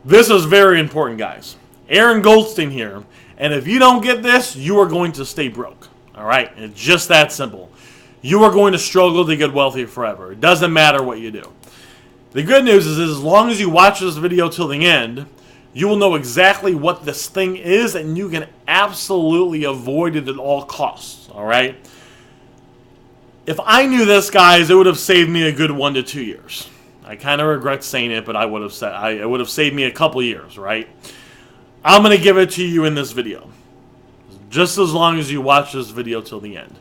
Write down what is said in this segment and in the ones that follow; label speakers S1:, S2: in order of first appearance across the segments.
S1: This is very important, guys. Aaron Goldstein here. And if you don't get this, you are going to stay broke. All right? It's just that simple. You are going to struggle to get wealthy forever. It doesn't matter what you do. The good news is as long as you watch this video till the end, you will know exactly what this thing is, and you can absolutely avoid it at all costs. All right? If I knew this, guys, it would have saved me a good 1 to 2 years. I kind of regret saying it, but it would have saved me a couple years, right? I'm going to give it to you in this video. Just as long as you watch this video till the end.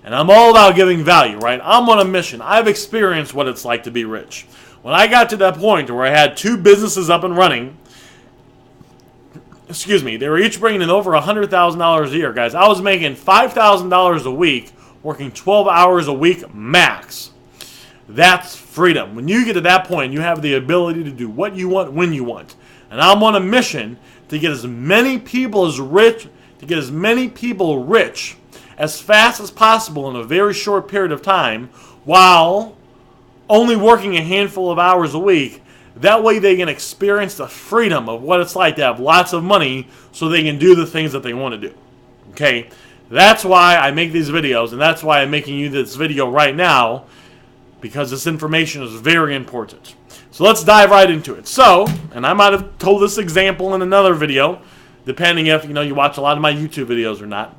S1: And I'm all about giving value, right? I'm on a mission. I've experienced what it's like to be rich. When I got to that point where I had 2 businesses up and running, they were each bringing in over $100,000 a year, guys. I was making $5,000 a week, working 12 hours a week max. That's freedom. When you get to that point, you have the ability to do what you want when you want. And I'm on a mission to get as many people rich as fast as possible in a very short period of time, while only working a handful of hours a week. That way they can experience the freedom of what it's like to have lots of money so they can do the things that they want to do. Okay? That's why I make these videos, and that's why I'm making you this video right now, because this information is very important. So let's dive right into it. So, and I might have told this example in another video, depending if you watch a lot of my YouTube videos or not.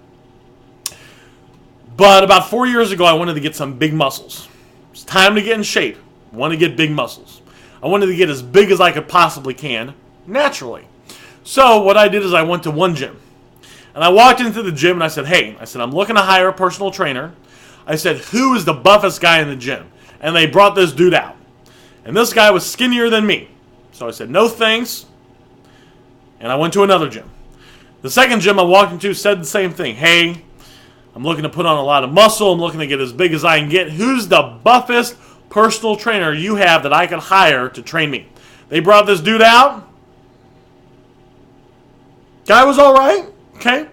S1: But about 4 years ago, I wanted to get some big muscles. It's time to get in shape. I want to get big muscles. I wanted to get as big as I could possibly can, naturally. So what I did is I went to one gym. And I walked into the gym and I said, hey, I'm looking to hire a personal trainer. I said, who is the buffest guy in the gym? And they brought this dude out. And this guy was skinnier than me. So I said, no thanks. And I went to another gym. The second gym I walked into said the same thing. Hey, I'm looking to put on a lot of muscle. I'm looking to get as big as I can get. Who's the buffest personal trainer you have that I could hire to train me? They brought this dude out. Guy was all right. Okay.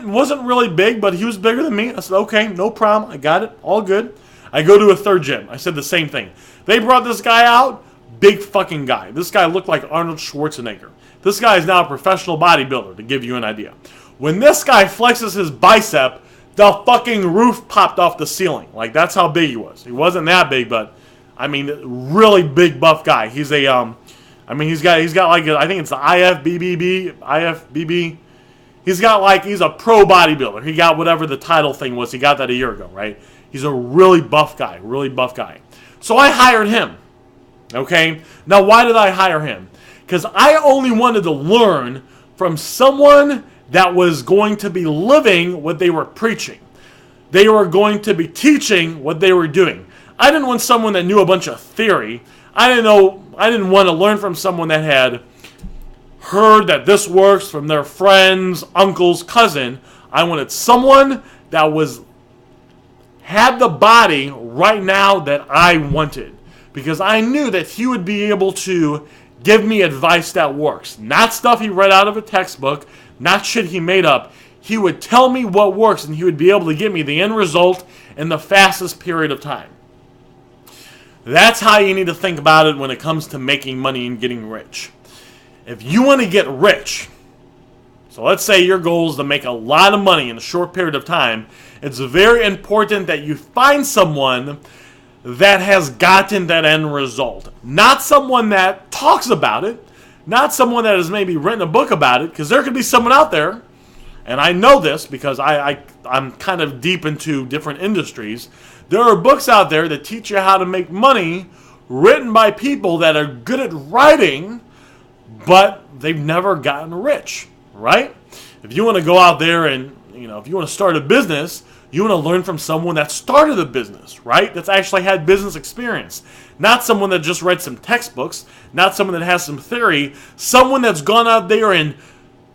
S1: Wasn't really big, but he was bigger than me. I said, okay, no problem. I got it. All good. I go to a third gym. I said the same thing. They brought this guy out. Big fucking guy. This guy looked like Arnold Schwarzenegger. This guy is now a professional bodybuilder, to give you an idea. When this guy flexes his bicep, the fucking roof popped off the ceiling. Like, that's how big he was. He wasn't that big, but, really big buff guy. He's a, he's got like, I think it's the IFBB. He's a pro bodybuilder. He got whatever the title thing was. He got that a year ago, right? He's a really buff guy. So I hired him. Okay? Now, why did I hire him? Because I only wanted to learn from someone that was going to be living what they were preaching. They were going to be teaching what they were doing. I didn't want someone that knew a bunch of theory. I didn't want to learn from someone that had heard that this works from their friend's uncle's cousin. I wanted someone that had the body right now that I wanted, because I knew that he would be able to give me advice that works. Not stuff he read out of a textbook, not shit he made up. He would tell me what works, and he would be able to give me the end result in the fastest period of time. That's how you need to think about it when it comes to making money and getting rich. If you want to get rich, so let's say your goal is to make a lot of money in a short period of time, it's very important that you find someone that has gotten that end result. Not someone that talks about it, not someone that has maybe written a book about it, because there could be someone out there, and I know this because I'm kind of deep into different industries. There are books out there that teach you how to make money, written by people that are good at writing, but they've never gotten rich, right? If you want to go out there and, if you want to start a business, you want to learn from someone that started a business, right? That's actually had business experience. Not someone that just read some textbooks, not someone that has some theory, someone that's gone out there and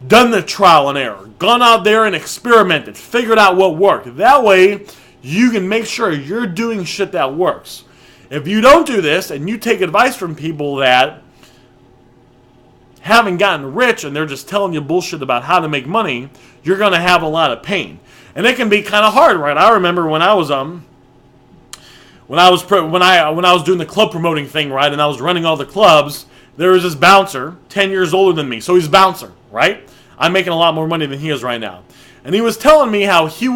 S1: done the trial and error, gone out there and experimented, figured out what worked. That way, you can make sure you're doing shit that works. If you don't do this and you take advice from people that haven't gotten rich and they're just telling you bullshit about how to make money, you're going to have a lot of pain. And it can be kind of hard, right? I remember when I was doing the club promoting thing, right, and I was running all the clubs, there was this bouncer, 10 years older than me. So he's a bouncer, right? I'm making a lot more money than he is right now. And he was telling me how he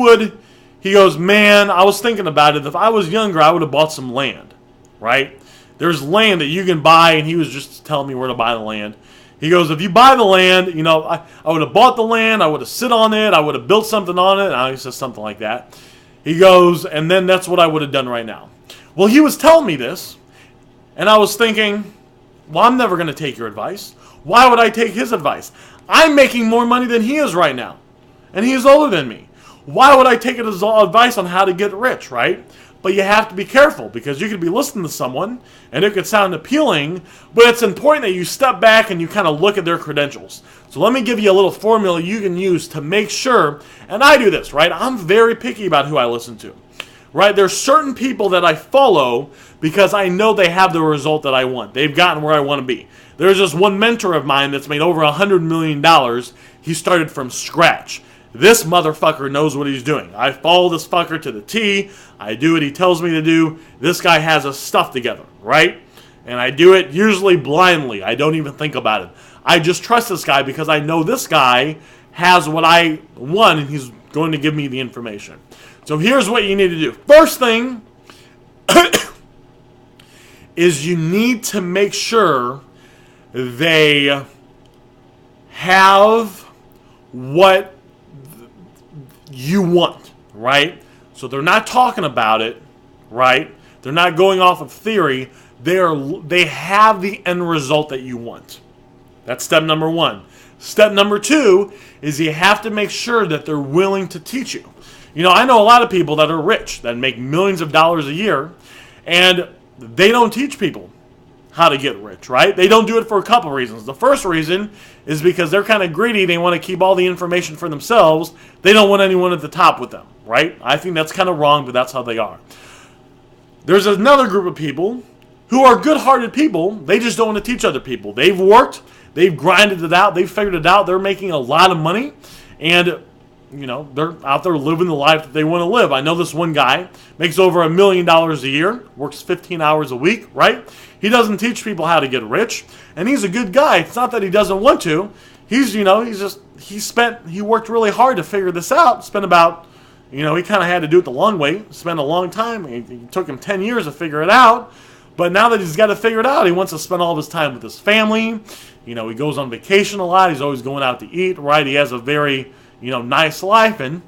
S1: goes, man, I was thinking about it. If I was younger, I would have bought some land, right? There's land that you can buy, and he was just telling me where to buy the land. He goes, if you buy the land, you know, I would have bought the land, I would have sit on it, I would have built something on it, and I said something like that. He goes, and then that's what I would have done right now. Well, he was telling me this, and I was thinking, well, I'm never going to take your advice. Why would I take his advice? I'm making more money than he is right now, and he is older than me. Why would I take his advice on how to get rich, right? But you have to be careful, because you could be listening to someone and it could sound appealing, but it's important that you step back and you kind of look at their credentials. So let me give you a little formula you can use to make sure, and I do this, right? I'm very picky about who I listen to, right? There's certain people that I follow because I know they have the result that I want. They've gotten where I want to be. There's just one mentor of mine that's made over $100 million. He started from scratch. This motherfucker knows what he's doing. I follow this fucker to the T. I do what he tells me to do. This guy has his stuff together, right? And I do it usually blindly. I don't even think about it. I just trust this guy because I know this guy has what I want and he's going to give me the information. So here's what you need to do. First thing is you need to make sure they have what you want, right? So they're not talking about it, right? They're not going off of theory. They have the end result that you want. That's step number one. Step number two is you have to make sure that they're willing to teach you. You know, I know a lot of people that are rich, that make millions of dollars a year, and they don't teach people how to get rich, right? They don't do it for a couple reasons. The first reason is because they're kind of greedy. They want to keep all the information for themselves. They don't want anyone at the top with them, right? I think that's kind of wrong, but that's how they are. There's another group of people who are good-hearted people. They just don't want to teach other people. They've worked. They've grinded it out. They've figured it out. They're making a lot of money. And, you know, they're out there living the life that they want to live. I know this one guy makes over $1 million a year, works 15 hours a week, right? He doesn't teach people how to get rich, and he's a good guy. It's not that he doesn't want to. He worked really hard to figure this out. Spent about, he kind of had to do it the long way. Spent a long time. It took him 10 years to figure it out. But now that he's got to figure it out, he wants to spend all of his time with his family. He goes on vacation a lot. He's always going out to eat, right? He has a very, nice life, and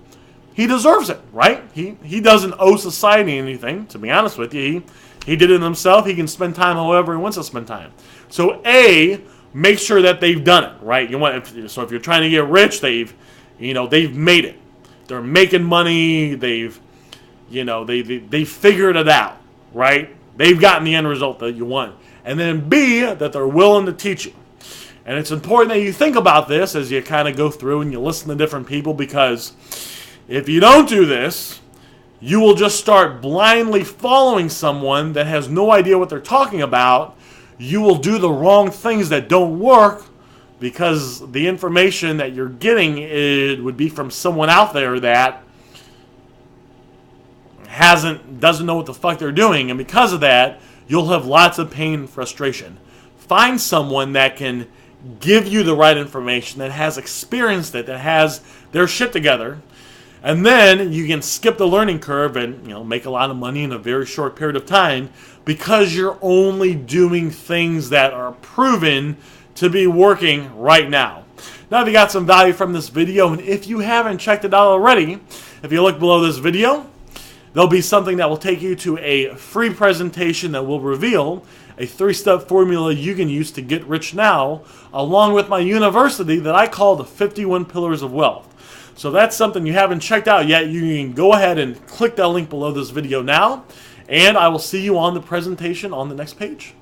S1: he deserves it, right? He doesn't owe society anything, to be honest with you. He did it himself. He can spend time however he wants to spend time. So A, make sure that they've done it, right? So if you're trying to get rich, they've made it. They're making money. They figured it out, right? They've gotten the end result that you want. And then B, that they're willing to teach you. And it's important that you think about this as you kind of go through and you listen to different people, because if you don't do this, you will just start blindly following someone that has no idea what they're talking about. You will do the wrong things that don't work because the information that you're getting would be from someone out there that doesn't know what the fuck they're doing, and because of that, you'll have lots of pain and frustration. Find someone that can give you the right information, that has experienced it, that has their shit together, and then you can skip the learning curve and make a lot of money in a very short period of time because you're only doing things that are proven to be working right now. Now, if you got some value from this video, and if you haven't checked it out already, if you look below this video, there'll be something that will take you to a free presentation that will reveal a 3-step formula you can use to get rich now, along with my university that I call the 51 Pillars of Wealth. So that's something you haven't checked out yet. You can go ahead and click that link below this video now, and I will see you on the presentation on the next page.